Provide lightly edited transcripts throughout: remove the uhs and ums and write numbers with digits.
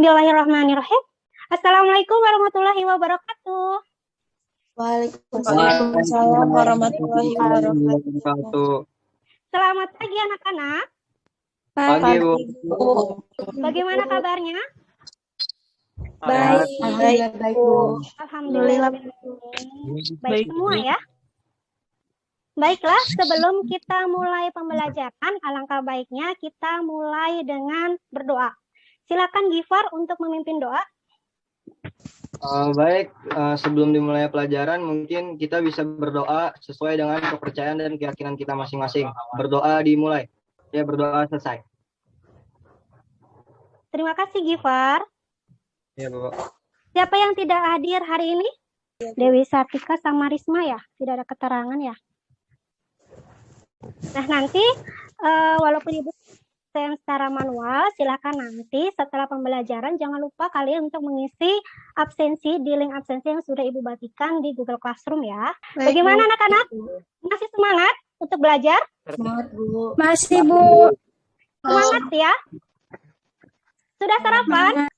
Bismillahirrahmanirrahim. Assalamualaikum warahmatullahi wabarakatuh. Waalaikumsalam warahmatullahi wabarakatuh. Selamat pagi anak-anak. Pagi, Bu. Bagaimana kabarnya? Baik, Bu. Alhamdulillah. Baik semua ya. Baiklah, sebelum kita mulai pembelajaran, alangkah baiknya kita mulai dengan berdoa. Silakan Gifar untuk memimpin doa. Baik, sebelum dimulai pelajaran mungkin kita bisa berdoa sesuai dengan kepercayaan dan keyakinan kita masing-masing. Berdoa dimulai. Ya, berdoa selesai. Terima kasih Gifar. Ya, Bu. Siapa yang tidak hadir hari ini? Dewi Sartika sama Risma ya? Tidak ada keterangan ya? Nah nanti walaupun Ibu secara manual, silakan nanti setelah pembelajaran jangan lupa kalian untuk mengisi absensi di link absensi yang sudah Ibu bagikan di Google Classroom ya. Baik, Bagaimana Bu. anak-anak? Masih semangat untuk belajar? Semangat, Bu. Masih, Bu. Semangat ya. Sudah sarapan?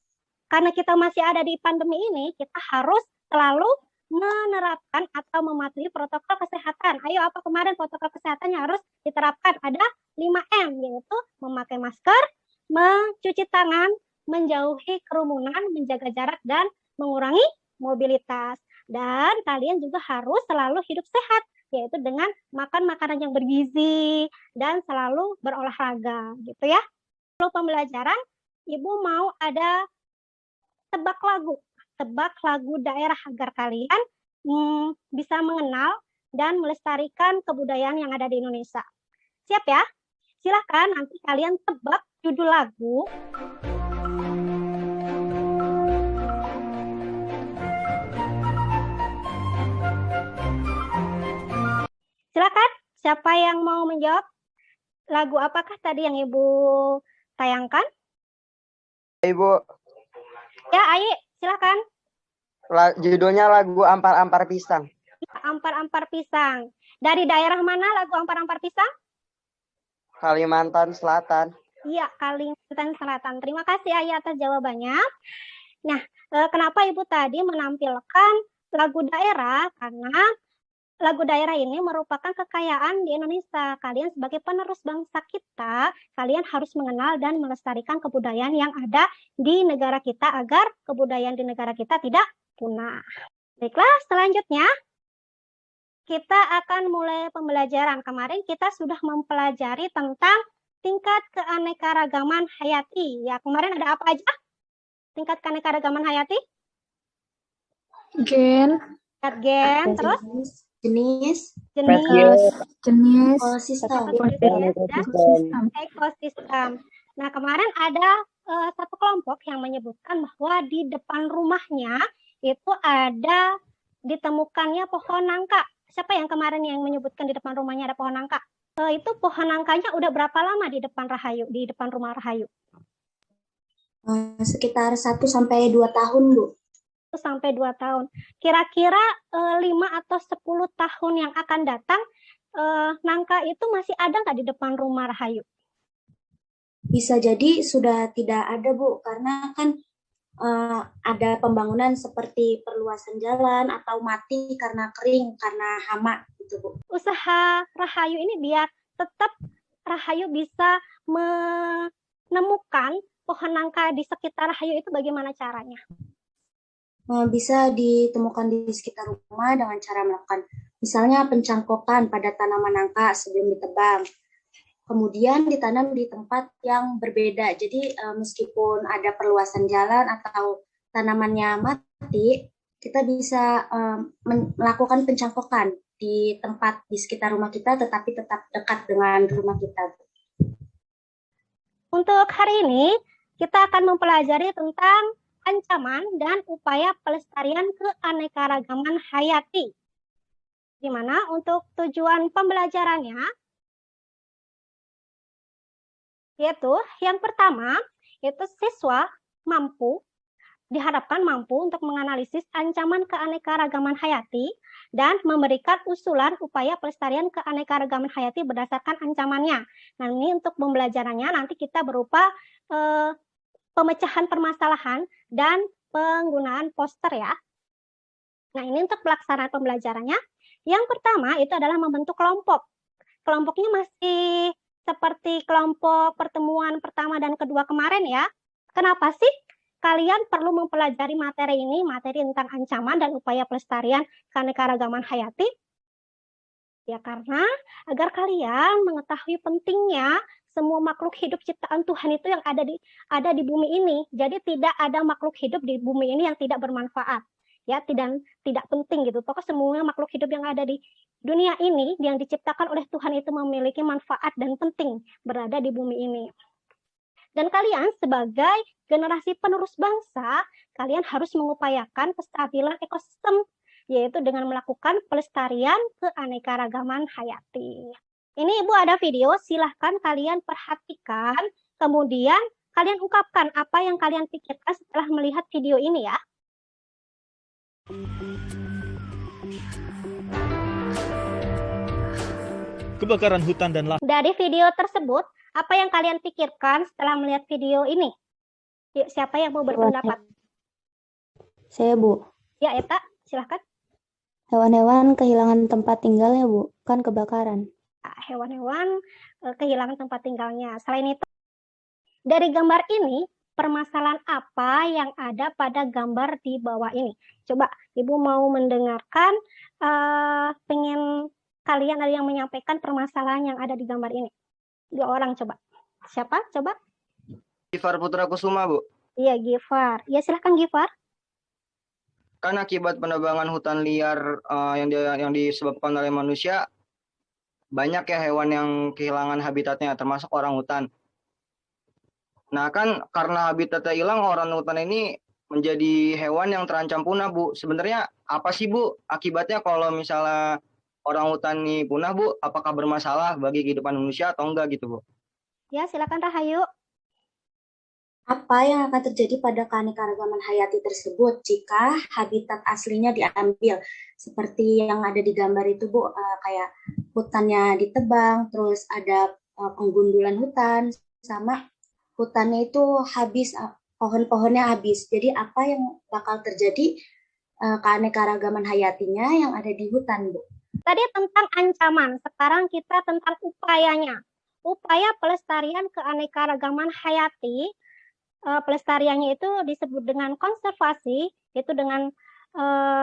Karena kita masih ada di pandemi ini, kita harus selalu menerapkan atau mematuhi protokol kesehatan. Ayo, apa kemarin protokol kesehatan yang harus diterapkan? Ada 5M, yaitu memakai masker, mencuci tangan, menjauhi kerumunan, menjaga jarak, dan mengurangi mobilitas. Dan kalian juga harus selalu hidup sehat, yaitu dengan makan makanan yang bergizi dan selalu berolahraga, gitu ya. Sebelum pembelajaran, Ibu mau ada tebak lagu daerah agar kalian bisa mengenal dan melestarikan kebudayaan yang ada di Indonesia. Siap ya? Silahkan nanti kalian tebak judul lagu. Silakan, siapa yang mau menjawab? Lagu apakah tadi yang Ibu tayangkan? Ibu, Ya, Ayi, silakan. judulnya lagu Ampar-Ampar Pisang. Ampar-ampar pisang. Dari daerah mana lagu Ampar-ampar pisang? Kalimantan Selatan. Iya, Kalimantan Selatan. Terima kasih Ayah atas jawabannya. Nah, kenapa Ibu tadi menampilkan lagu daerah? Karena lagu daerah ini merupakan kekayaan di Indonesia. Kalian sebagai penerus bangsa kita, kalian harus mengenal dan melestarikan kebudayaan yang ada di negara kita agar kebudayaan di negara kita tidak punah. Baiklah, selanjutnya kita akan mulai pembelajaran. Kemarin kita sudah mempelajari tentang tingkat keanekaragaman hayati. Ya, kemarin ada apa aja? Tingkat keanekaragaman hayati? Gen. Gen, terus Jenis. Ekosistem. Ekosistem. Nah, kemarin ada satu kelompok yang menyebutkan bahwa di depan rumahnya itu ada ditemukannya pohon nangka. Siapa yang kemarin yang menyebutkan di depan rumahnya ada pohon nangka? Itu pohon nangkanya udah berapa lama di depan Rahayu, di depan rumah Rahayu? Sekitar 1-2 tahun, Bu. 1-2 tahun. Kira-kira 5 atau 10 tahun yang akan datang, nangka itu masih ada nggak di depan rumah Rahayu? Bisa jadi sudah tidak ada, Bu, karena kan ada pembangunan seperti perluasan jalan atau mati karena kering, karena hama gitu, Bu. Usaha Rahayu ini biar tetap Rahayu bisa menemukan pohon nangka di sekitar Rahayu itu bagaimana caranya? Bisa ditemukan di sekitar rumah dengan cara melakukan misalnya pencangkokan pada tanaman nangka sebelum ditebang. Kemudian ditanam di tempat yang berbeda. Jadi meskipun ada perluasan jalan atau tanamannya mati, kita bisa melakukan pencangkokan di tempat di sekitar rumah kita, tetapi tetap dekat dengan rumah kita. Untuk hari ini, kita akan mempelajari tentang ancaman dan upaya pelestarian keanekaragaman hayati. Di mana untuk tujuan pembelajarannya, yaitu yang pertama, yaitu siswa diharapkan mampu untuk menganalisis ancaman keanekaragaman hayati dan memberikan usulan upaya pelestarian keanekaragaman hayati berdasarkan ancamannya. Nah, ini untuk pembelajarannya nanti kita berupa pemecahan permasalahan, dan penggunaan poster ya. Nah, ini untuk pelaksanaan pembelajarannya. Yang pertama itu adalah membentuk kelompok. Kelompoknya masih seperti kelompok pertemuan pertama dan kedua kemarin ya. Kenapa sih kalian perlu mempelajari materi ini, materi tentang ancaman dan upaya pelestarian keanekaragaman hayati? Ya karena agar kalian mengetahui pentingnya semua makhluk hidup ciptaan Tuhan itu yang ada di bumi ini. Jadi tidak ada makhluk hidup di bumi ini yang tidak bermanfaat. Ya, tidak penting gitu. Pokoknya semua makhluk hidup yang ada di dunia ini yang diciptakan oleh Tuhan itu memiliki manfaat dan penting berada di bumi ini. Dan kalian sebagai generasi penerus bangsa, kalian harus mengupayakan kestabilan ekosistem, yaitu dengan melakukan pelestarian keanekaragaman hayati. Ini Ibu ada video, silahkan kalian perhatikan, kemudian kalian ungkapkan apa yang kalian pikirkan setelah melihat video ini ya. Kebakaran hutan dan lahan. Dari video tersebut, apa yang kalian pikirkan setelah melihat video ini? Yuk, siapa yang mau berpendapat? Saya, Bu. Ya, Eta, silahkan. Hewan-hewan kehilangan tempat tinggalnya, Bu. Kan kebakaran. Hewan-hewan kehilangan tempat tinggalnya. Selain itu, dari gambar ini, permasalahan apa yang ada pada gambar di bawah ini? Coba, Ibu mau mendengarkan, pengen kalian ada yang menyampaikan permasalahan yang ada di gambar ini. 2 orang coba. Siapa? Coba. Gifar Putra Kusuma, Bu. Iya, Gifar. Ya, silahkan Gifar. Kan akibat penebangan hutan liar yang disebabkan oleh manusia, banyak ya hewan yang kehilangan habitatnya, termasuk orang hutan. Nah kan karena habitatnya hilang, orang hutan ini menjadi hewan yang terancam punah, Bu. Sebenarnya apa sih, Bu, akibatnya kalau misalnya orang hutan ini punah, Bu? Apakah bermasalah bagi kehidupan manusia atau enggak gitu, Bu? Ya, silakan Rahayu. Apa yang akan terjadi pada keanekaragaman hayati tersebut jika habitat aslinya diambil? Seperti yang ada di gambar itu, Bu, kayak hutannya ditebang, terus ada penggundulan hutan, sama hutannya itu habis, pohon-pohonnya habis. Jadi apa yang bakal terjadi keanekaragaman hayatinya yang ada di hutan, Bu? Tadi tentang ancaman, sekarang kita tentang upayanya. Upaya pelestarian keanekaragaman hayati, pelestariannya itu disebut dengan konservasi. Itu dengan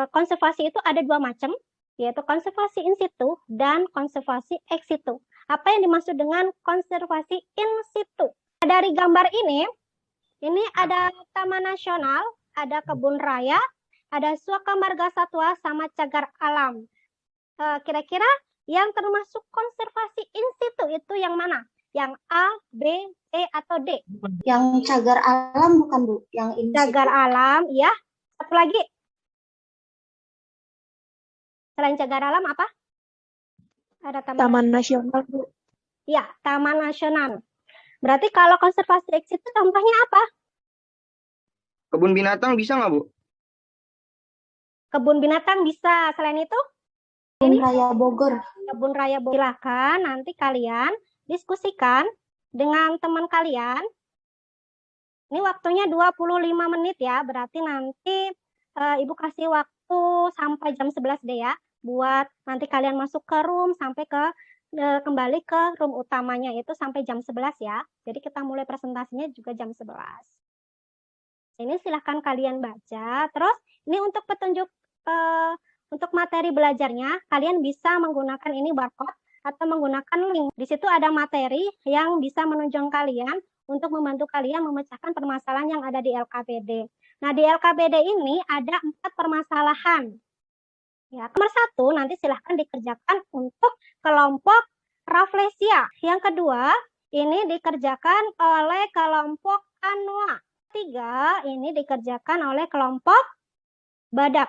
konservasi itu ada 2 macam, yaitu konservasi in situ dan konservasi ex situ. Apa yang dimaksud dengan konservasi in situ? Dari gambar ini ada Taman Nasional, ada kebun raya, ada Suaka Marga Satwa, sama cagar alam. Kira-kira yang termasuk konservasi in situ itu yang mana? Yang A, B, C, atau D? Yang cagar alam bukan, Bu? Yang in situ. Cagar alam, ya. Satu lagi. Selain cagar alam apa? Ada Taman Nasional, Bu. Ya, Taman Nasional. Berarti kalau konservasi ex situ contohnya apa? Kebun binatang bisa nggak, Bu? Kebun binatang bisa. Selain itu? Kebun Raya Bogor. Kebun Raya Bogor. Silakan nanti kalian diskusikan dengan teman kalian. Ini waktunya 25 menit ya. Berarti nanti Ibu kasih waktu sampai jam 11 deh ya. Buat nanti kalian masuk ke room sampai kembali ke room utamanya itu sampai jam 11 ya. Jadi kita mulai presentasinya juga jam 11. Ini silahkan kalian baca. Terus ini untuk petunjuk untuk materi belajarnya, kalian bisa menggunakan ini barcode atau menggunakan link. Di situ ada materi yang bisa menunjang kalian untuk membantu kalian memecahkan permasalahan yang ada di LKPD. Nah, di LKPD ini ada 4 permasalahan. Ya, nomor 1 nanti silahkan dikerjakan untuk kelompok Rafflesia. Yang kedua, ini dikerjakan oleh kelompok Anoa. 3, ini dikerjakan oleh kelompok Badak.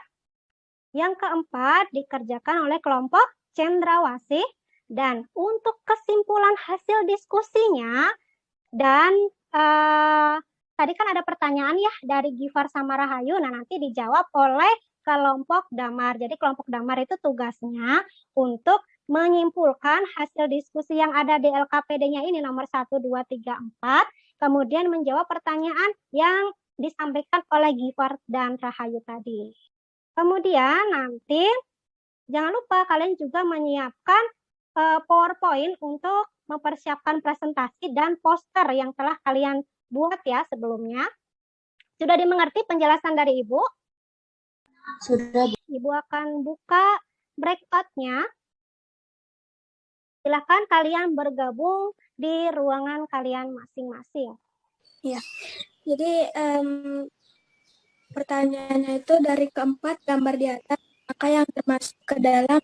Yang keempat, dikerjakan oleh kelompok Cendrawasih. Dan untuk kesimpulan hasil diskusinya, dan tadi kan ada pertanyaan ya dari Gifar sama Rahayu, nah nanti dijawab oleh kelompok Damar. Jadi kelompok Damar itu tugasnya untuk menyimpulkan hasil diskusi yang ada di LKPD-nya ini nomor 1, 2, 3, 4. kemudian menjawab pertanyaan yang disampaikan oleh Gifford dan Rahayu tadi. Kemudian nanti jangan lupa kalian juga menyiapkan PowerPoint untuk mempersiapkan presentasi dan poster yang telah kalian buat ya sebelumnya. Sudah dimengerti penjelasan dari Ibu? Sudah, Bu. Ibu akan buka breakout-nya. Silakan kalian bergabung di ruangan kalian masing-masing. Jadi pertanyaannya itu dari keempat gambar di atas, maka yang termasuk ke dalam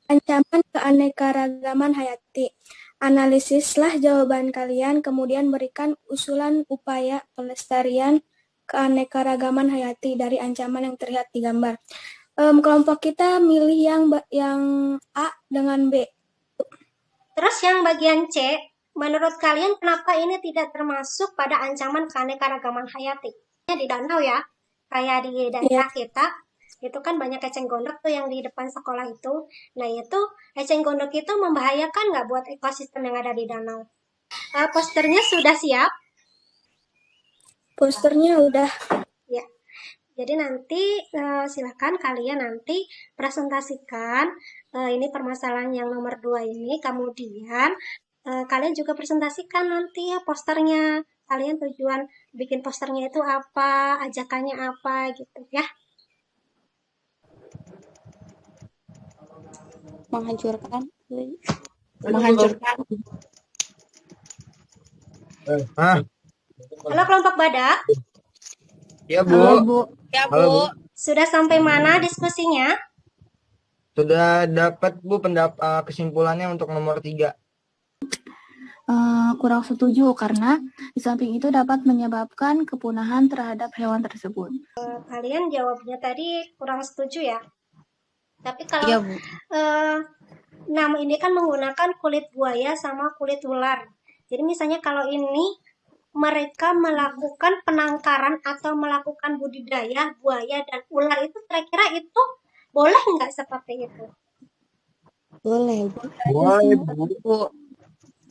ancaman keanekaragaman hayati. Analisislah jawaban kalian, kemudian berikan usulan upaya pelestarian keanekaragaman hayati dari ancaman yang terlihat di gambar. Kelompok kita milih yang A dengan B. Terus yang bagian C, menurut kalian kenapa ini tidak termasuk pada ancaman keanekaragaman hayati? Di danau ya, kayak di daerah kita, itu kan banyak eceng gondok tuh yang di depan sekolah itu. Nah itu, eceng gondok itu membahayakan nggak buat ekosistem yang ada di danau? Posternya sudah siap? Posternya udah. Ya, jadi nanti silakan kalian nanti presentasikan ini permasalahan yang nomor 2 ini. Kemudian kalian juga presentasikan nanti ya posternya. Kalian tujuan bikin posternya itu apa, ajakannya apa gitu ya. Menghancurkan. Halo kelompok badak, Ya, Bu. Halo, Bu. sudah sampai mana diskusinya? Sudah dapat, Bu, kesimpulannya untuk nomor 3. Kurang setuju karena di samping itu dapat menyebabkan kepunahan terhadap hewan tersebut. Kalian jawabnya tadi kurang setuju ya. Tapi kalau Iya, Bu. nama ini kan menggunakan kulit buaya sama kulit ular. Jadi misalnya kalau ini mereka melakukan penangkaran atau melakukan budidaya buaya dan ular itu kira-kira itu boleh nggak seperti itu? Boleh, Bu. Boleh, Bu.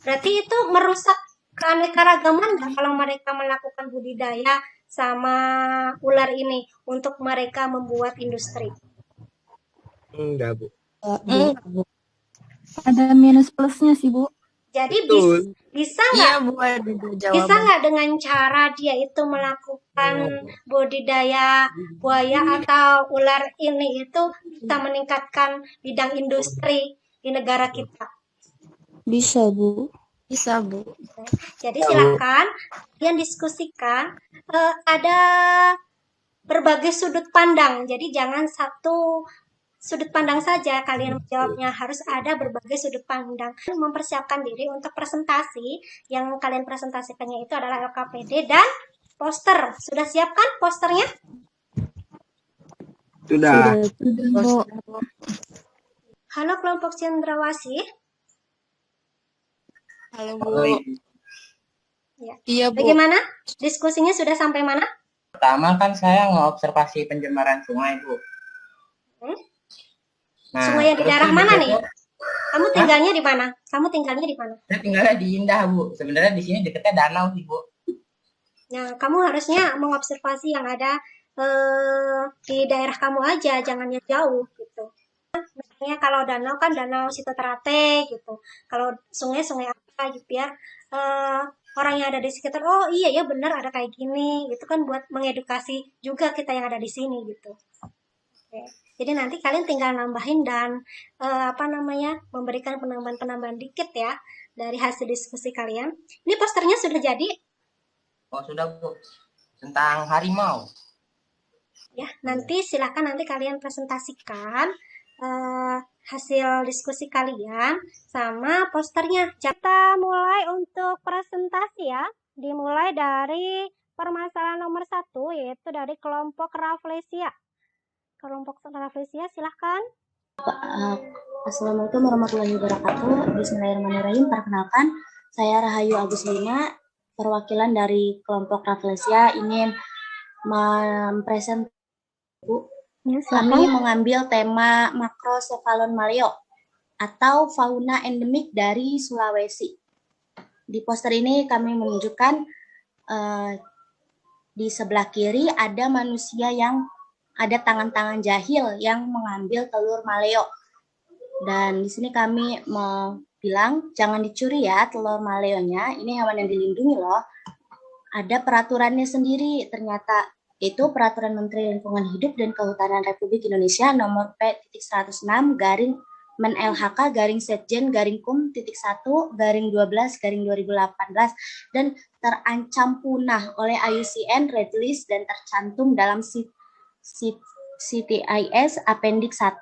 Berarti itu merusak keanekaragaman nggak kalau mereka melakukan budidaya sama ular ini untuk mereka membuat industri? Enggak, Bu. Bu. Ada minus plusnya sih, Bu. Jadi Betul. bisa nggak Bisa bisa nggak dengan cara dia itu melakukan budidaya buaya atau ular ini itu bisa meningkatkan bidang industri di negara kita? Bisa, Bu. Bisa, Bu. Jadi silakan kalian diskusikan, ada berbagai sudut pandang. Jadi jangan satu sudut pandang saja kalian menjawabnya, harus ada berbagai sudut pandang. Mempersiapkan diri untuk presentasi, yang kalian presentasikannya itu adalah LKPD dan poster. Sudah siap kan posternya? Sudah. Bu. Halo kelompok cendrawasih. Halo, Bu. Ya. Iya, Bu. Bagaimana? Diskusinya sudah sampai mana? Pertama kan saya ngeobservasi pencemaran sungai, Bu. Nah, Sungai yang di terus daerah yang mana kedua, nih? Kamu tinggalnya di mana? Kamu tinggalnya di mana? Saya tinggalnya di Indah, Bu. Sebenarnya di sini deketnya danau sih, Bu. Nah, kamu harusnya mengobservasi yang ada di daerah kamu aja, jangan yang jauh gitu. Misalnya kalau danau kan danau Sitoterate gitu. Kalau sungai-sungai apa gitu ya. Orang yang ada di sekitar, oh iya ya benar ada kayak gini gitu kan, buat mengedukasi juga kita yang ada di sini gitu. Oke. Jadi nanti kalian tinggal nambahin dan memberikan penambahan-penambahan dikit ya dari hasil diskusi kalian. Ini posternya sudah jadi Oh, sudah, Bu. Tentang harimau. ya. Nanti silakan nanti kalian presentasikan hasil diskusi kalian sama posternya. Kita mulai untuk presentasi ya. Dimulai dari permasalahan nomor 1, yaitu dari kelompok Rafflesia. Kelompok Rafflesia silahkan. Assalamualaikum warahmatullahi wabarakatuh. Bismillahirrahmanirrahim. Perkenalkan, saya Rahayu Agus Lima, perwakilan dari kelompok Rafflesia ingin mempresentasi. Kami mengambil tema Macrocephalon maleo atau fauna endemik dari Sulawesi. Di poster ini kami menunjukkan Di sebelah kiri ada manusia yang ada tangan-tangan jahil yang mengambil telur maleo. Dan di sini kami mau bilang jangan dicuri ya telur maleonya. Ini hewan yang dilindungi loh. Ada peraturannya sendiri ternyata. Itu Peraturan Menteri Lingkungan Hidup dan Kehutanan Republik Indonesia nomor P.106 garing Men LHK garing Setjen garing Kum titik 1 garing 12 garing 2018 dan terancam punah oleh IUCN Red List dan tercantum dalam CTIS Appendix 1.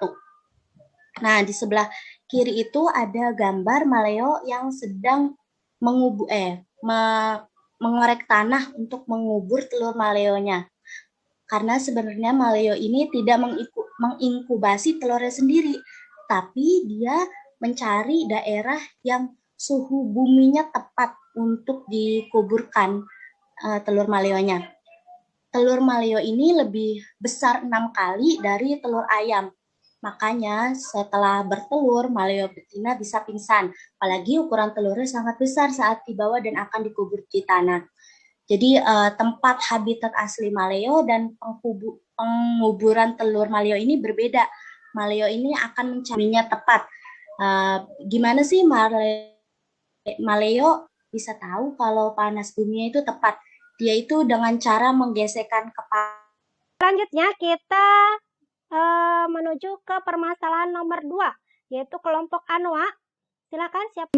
Nah, di sebelah kiri itu ada gambar maleo yang sedang mengorek tanah untuk mengubur telur maleonya. Karena sebenarnya maleo ini tidak menginkubasi telurnya sendiri, tapi dia mencari daerah yang suhu buminya tepat untuk dikuburkan telur maleonya. Telur maleo ini lebih besar 6 kali dari telur ayam. Makanya setelah bertelur, maleo betina bisa pingsan. Apalagi ukuran telurnya sangat besar saat dibawa dan akan dikubur di tanah. Jadi tempat habitat asli maleo dan penguburan telur maleo ini berbeda. Maleo ini akan mencarinya tepat. Gimana sih maleo bisa tahu kalau panas buminya itu tepat? Dia itu dengan cara menggesekkan kepala. Selanjutnya kita menuju ke permasalahan nomor 2, yaitu kelompok ANOA. Silakan siapa?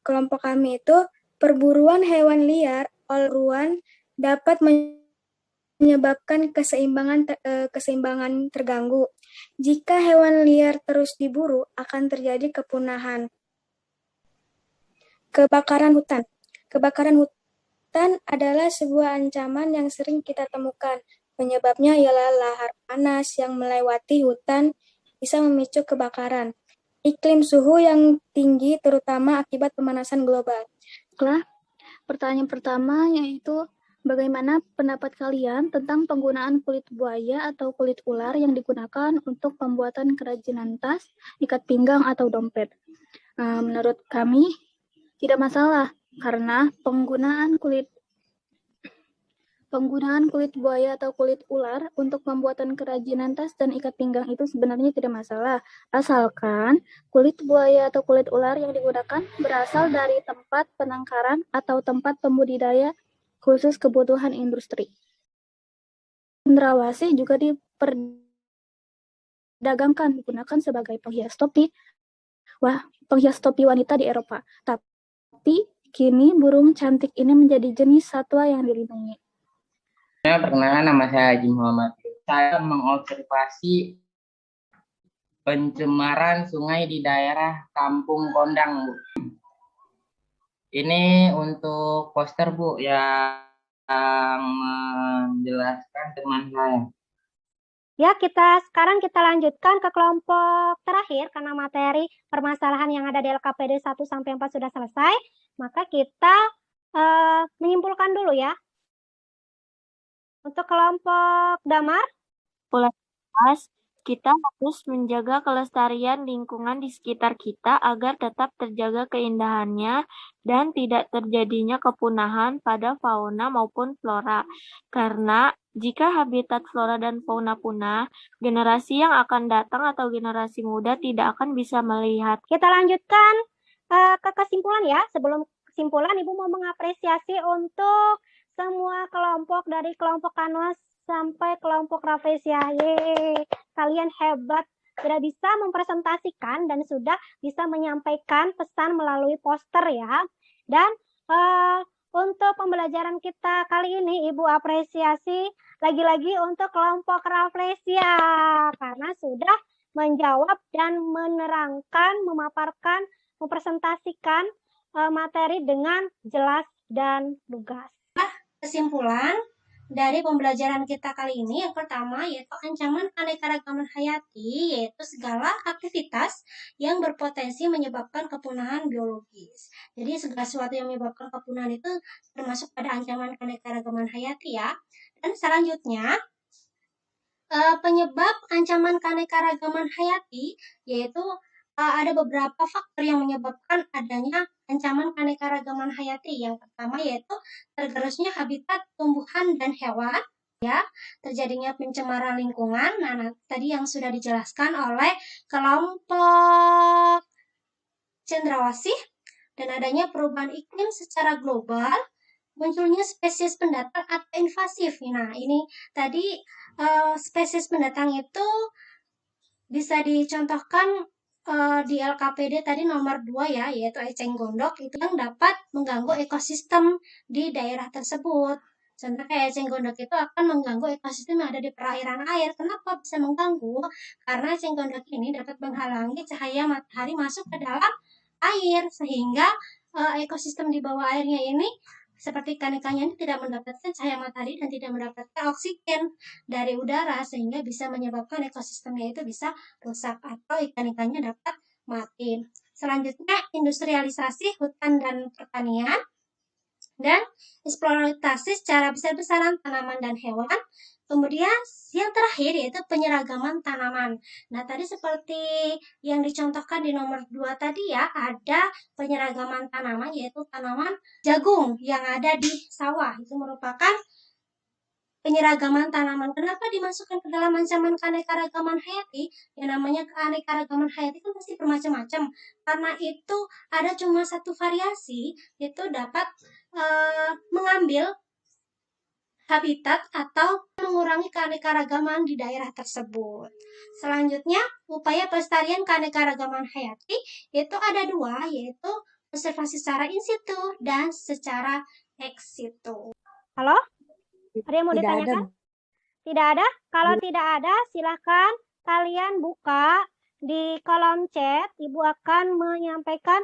Kelompok kami itu perburuan hewan liar olruan dapat menyebabkan keseimbangan terganggu. Jika hewan liar terus diburu, akan terjadi kepunahan. Kebakaran hutan. Kebakaran hutan adalah sebuah ancaman yang sering kita temukan. Penyebabnya ialah lahar panas yang melewati hutan bisa memicu kebakaran. Iklim suhu yang tinggi terutama akibat pemanasan global. Pertanyaan pertama yaitu, bagaimana pendapat kalian tentang penggunaan kulit buaya atau kulit ular yang digunakan untuk pembuatan kerajinan tas, ikat pinggang, atau dompet? Menurut kami, tidak masalah, karena penggunaan kulit buaya atau kulit ular untuk pembuatan kerajinan tas dan ikat pinggang itu sebenarnya tidak masalah, asalkan kulit buaya atau kulit ular yang digunakan berasal dari tempat penangkaran atau tempat pembudidaya khusus kebutuhan industri. Cendrawasih juga diperdagangkan digunakan sebagai penghias topi wanita di Eropa. Tapi kini burung cantik ini menjadi jenis satwa yang dilindungi. Perkenalkan, nama saya Haji Muhammad. Saya mengobservasi pencemaran sungai di daerah Kampung Kondang, Bu. Ini untuk poster, Bu, yang menjelaskan teman saya. Ya, sekarang kita lanjutkan ke kelompok terakhir karena materi permasalahan yang ada di LKPD 1-4 sudah selesai. Maka kita menyimpulkan dulu ya. Untuk kelompok damar, kita harus menjaga kelestarian lingkungan di sekitar kita agar tetap terjaga keindahannya dan tidak terjadinya kepunahan pada fauna maupun flora. Karena jika habitat flora dan fauna punah, generasi yang akan datang atau generasi muda tidak akan bisa melihat. Kita lanjutkan ke kesimpulan ya. Sebelum kesimpulan, Ibu mau mengapresiasi untuk semua kelompok dari kelompok ANOA sampai kelompok Rafflesia. Yeay, kalian hebat. Sudah bisa mempresentasikan dan sudah bisa menyampaikan pesan melalui poster ya. Dan untuk pembelajaran kita kali ini, Ibu apresiasi lagi-lagi untuk kelompok Rafflesia karena sudah menjawab dan menerangkan, memaparkan, mempresentasikan materi dengan jelas dan lugas. Kesimpulan dari pembelajaran kita kali ini, yang pertama yaitu ancaman keanekaragaman hayati, yaitu segala aktivitas yang berpotensi menyebabkan kepunahan biologis. Jadi segala sesuatu yang menyebabkan kepunahan itu termasuk pada ancaman keanekaragaman hayati ya. Dan selanjutnya penyebab ancaman keanekaragaman hayati yaitu ada beberapa faktor yang menyebabkan adanya ancaman keanekaragaman hayati. Yang pertama yaitu tergerusnya habitat tumbuhan dan hewan, ya, terjadinya pencemaran lingkungan. Nah, tadi yang sudah dijelaskan oleh kelompok cendrawasih, dan adanya perubahan iklim secara global, munculnya spesies pendatang atau invasif. Nah, ini tadi spesies pendatang itu bisa dicontohkan di LKPD tadi nomor 2 ya, yaitu eceng gondok, itu yang dapat mengganggu ekosistem di daerah tersebut. Contoh kayak eceng gondok itu akan mengganggu ekosistem yang ada di perairan air. Kenapa bisa mengganggu? Karena eceng gondok ini dapat menghalangi cahaya matahari masuk ke dalam air, sehingga ekosistem di bawah airnya ini seperti ikan-ikannya ini tidak mendapatkan cahaya matahari dan tidak mendapatkan oksigen dari udara, sehingga bisa menyebabkan ekosistemnya itu bisa rusak atau ikan-ikannya dapat mati. Selanjutnya, industrialisasi hutan dan pertanian dan eksploitasi secara besar-besaran tanaman dan hewan. Kemudian yang terakhir yaitu penyeragaman tanaman. Nah, tadi seperti yang dicontohkan di nomor 2 tadi ya, ada penyeragaman tanaman yaitu tanaman jagung yang ada di sawah. Itu merupakan penyeragaman tanaman. Kenapa dimasukkan ke dalam ancaman keanekaragaman hayati? Yang namanya keanekaragaman hayati kan pasti bermacam-macam. Karena itu ada cuma satu variasi, itu dapat mengambil habitat atau mengurangi keanekaragaman di daerah tersebut. Selanjutnya, upaya pelestarian keanekaragaman hayati itu ada 2, yaitu konservasi secara in situ dan secara ex situ. Halo? Ada yang mau Tidak ditanyakan? ada. Tidak ada? Kalau tidak ada, silakan kalian buka di kolom chat. Ibu akan menyampaikan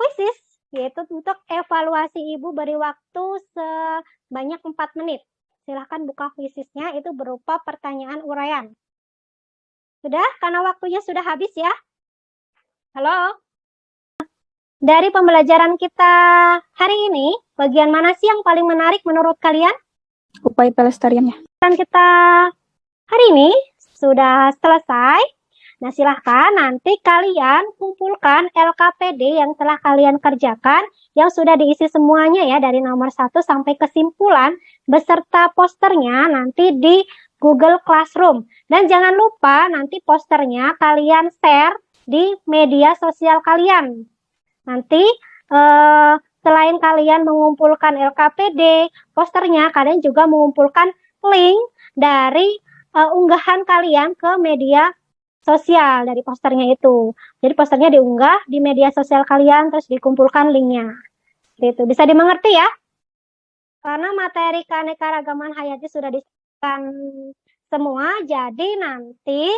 kuisis, yaitu untuk evaluasi Ibu beri waktu sebanyak 4 menit. Silahkan buka kuisisnya, itu berupa pertanyaan uraian. Sudah? Karena waktunya sudah habis ya. Halo? Dari pembelajaran kita hari ini, bagian mana sih yang paling menarik menurut kalian? Upaya pelestariannya. Dan kita hari ini sudah selesai. Nah, silahkan nanti kalian kumpulkan LKPD yang telah kalian kerjakan, yang sudah diisi semuanya ya, dari nomor 1 sampai kesimpulan, beserta posternya nanti di Google Classroom. Dan jangan lupa nanti posternya kalian share di media sosial kalian. Nanti selain kalian mengumpulkan LKPD, posternya kalian juga mengumpulkan link dari unggahan kalian ke media sosial dari posternya itu. Jadi posternya diunggah di media sosial kalian, terus dikumpulkan linknya. Itu bisa dimengerti ya? Karena materi keanekaragaman hayati sudah disediakan semua, jadi nanti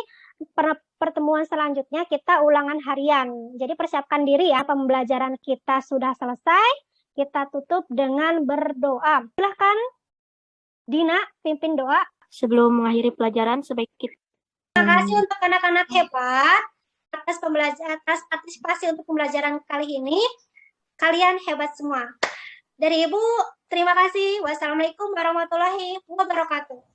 pertemuan selanjutnya kita ulangan harian. Jadi persiapkan diri ya, pembelajaran kita sudah selesai. Kita tutup dengan berdoa. Silahkan Dina pimpin doa. Sebelum mengakhiri pelajaran, sebaiknya Terima kasih untuk anak-anak hebat atas partisipasi untuk pembelajaran kali ini. Kalian hebat semua. Dari Ibu, terima kasih. Wassalamualaikum warahmatullahi wabarakatuh.